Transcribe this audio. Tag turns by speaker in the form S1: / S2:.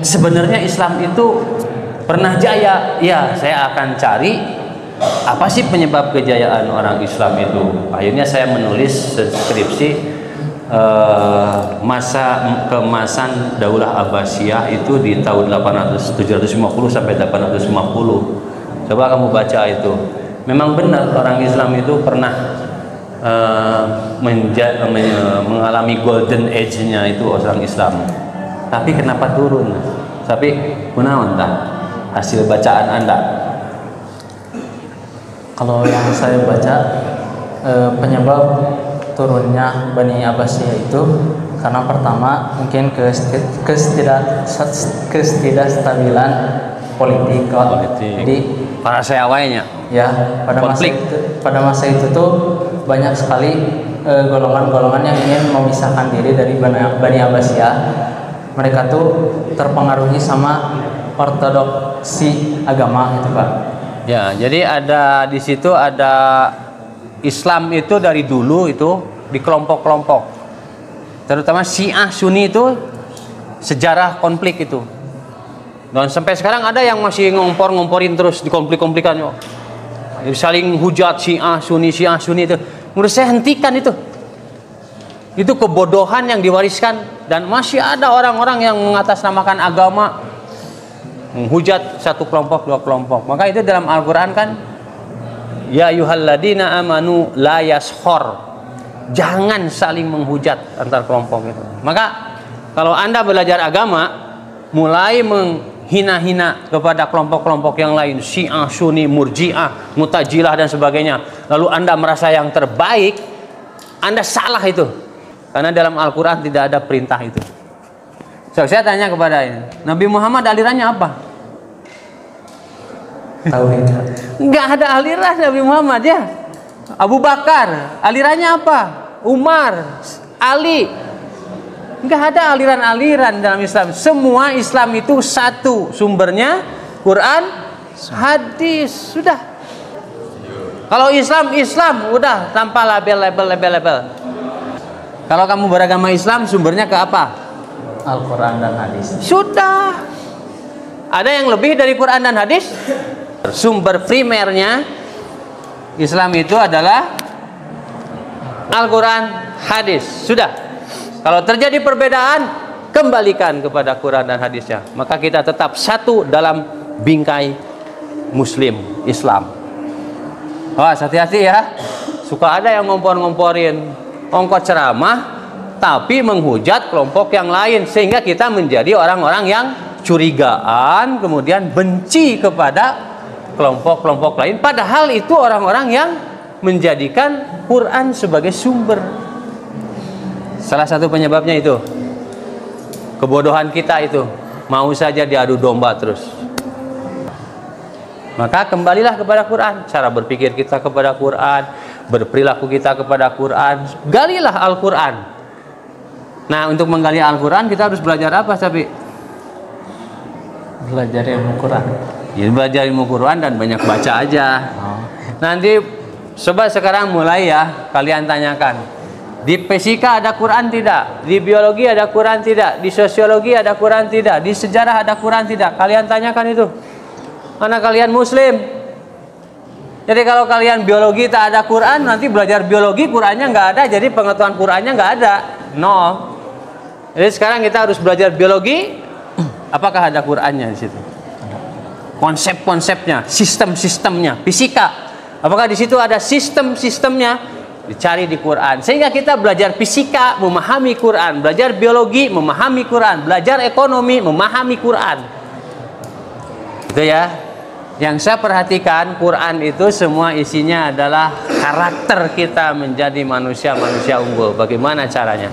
S1: sebenarnya Islam itu pernah jaya. Ya, saya akan cari apa sih penyebab kejayaan orang Islam itu. Akhirnya saya menulis skripsi masa keemasan Daulah Abbasiyah itu di tahun 750 sampai 850. Coba kamu baca itu. Memang benar orang Islam itu pernah mengalami golden age-nya itu orang Islam. Tapi kenapa turun? Tapi kunaon tah hasil bacaan Anda?
S2: Kalau yang saya baca, penyebab turunnya Bani Abbasiyah itu karena pertama mungkin ketidakstabilan politik. Jadi
S1: para seyawainya
S2: ya pada masa itu tuh banyak sekali golongan-golongan yang ingin memisahkan diri dari Bani Abbasiyah. Mereka tuh terpengaruhi sama ortodoksi agama gitu, Pak.
S1: Ya, jadi ada di situ ada Islam itu dari dulu itu di kelompok-kelompok, terutama Syiah Sunni itu sejarah konflik itu, dan sampai sekarang ada yang masih ngomporin terus di konflik-konflikan, saling hujat Syiah Sunni itu. Menurut saya hentikan itu kebodohan yang diwariskan, dan masih ada orang-orang yang mengatasnamakan agama menghujat satu kelompok dua kelompok. Maka itu dalam Al-Quran kan, ya ayyuhalladzina amanu la yaskhor, jangan saling menghujat antar kelompok itu. Maka kalau Anda belajar agama mulai menghina-hina kepada kelompok-kelompok yang lain, Syiah, Sunni, Murji'ah, Mu'tazilah dan sebagainya, lalu Anda merasa yang terbaik, Anda salah itu. Karena dalam Al-Quran tidak ada perintah itu. So, saya tanya kepada ini, Nabi Muhammad alirannya apa?
S2: Tauhid.
S1: Nggak ada aliran Nabi Muhammad ya. Abu Bakar alirannya apa? Umar, Ali. Nggak ada aliran-aliran dalam Islam. Semua Islam itu satu, sumbernya Quran, hadis, sudah. Kalau Islam udah tanpa label. Kalau kamu beragama Islam sumbernya ke apa?
S2: Al-Quran dan hadis.
S1: Sudah. Ada yang lebih dari Quran dan hadis? Sumber primernya Islam itu adalah Al-Quran, hadis. Sudah. Kalau terjadi perbedaan, kembalikan kepada Quran dan hadisnya. Maka kita tetap satu dalam bingkai Muslim, Islam. Hati-hati ya. Suka ada yang ngomporin ongkot ceramah tapi menghujat kelompok yang lain, sehingga kita menjadi orang-orang yang curigaan, kemudian benci kepada kelompok-kelompok lain, padahal itu orang-orang yang menjadikan Quran sebagai sumber. Salah satu penyebabnya itu kebodohan kita itu, mau saja diadu domba terus. Maka kembalilah kepada Quran, cara berpikir kita kepada Quran, berperilaku kita kepada Quran, galilah Al-Quran. Nah, untuk menggali Al-Quran kita harus belajar apa, Sabi?
S2: Belajar ilmu Quran.
S1: Ya, belajar ilmu Quran dan banyak baca aja. Nanti coba sekarang mulai ya, kalian tanyakan. Di fisika ada Quran tidak? Di biologi ada Quran tidak? Di sosiologi ada Quran tidak? Di sejarah ada Quran tidak? Kalian tanyakan itu. Karena kalian Muslim. Jadi kalau kalian biologi tak ada Quran, nanti belajar biologi Qurannya nggak ada, jadi pengetahuan Qurannya nggak ada. No. Jadi sekarang kita harus belajar biologi. Apakah ada Qurannya di situ? Konsep-konsepnya, sistem-sistemnya, fisika. Apakah di situ ada sistem-sistemnya? Dicari di Quran. Sehingga kita belajar fisika, memahami Quran, belajar biologi, memahami Quran, belajar ekonomi, memahami Quran. Itu ya. Yang saya perhatikan, Quran itu semua isinya adalah karakter kita menjadi manusia-manusia unggul. Bagaimana caranya?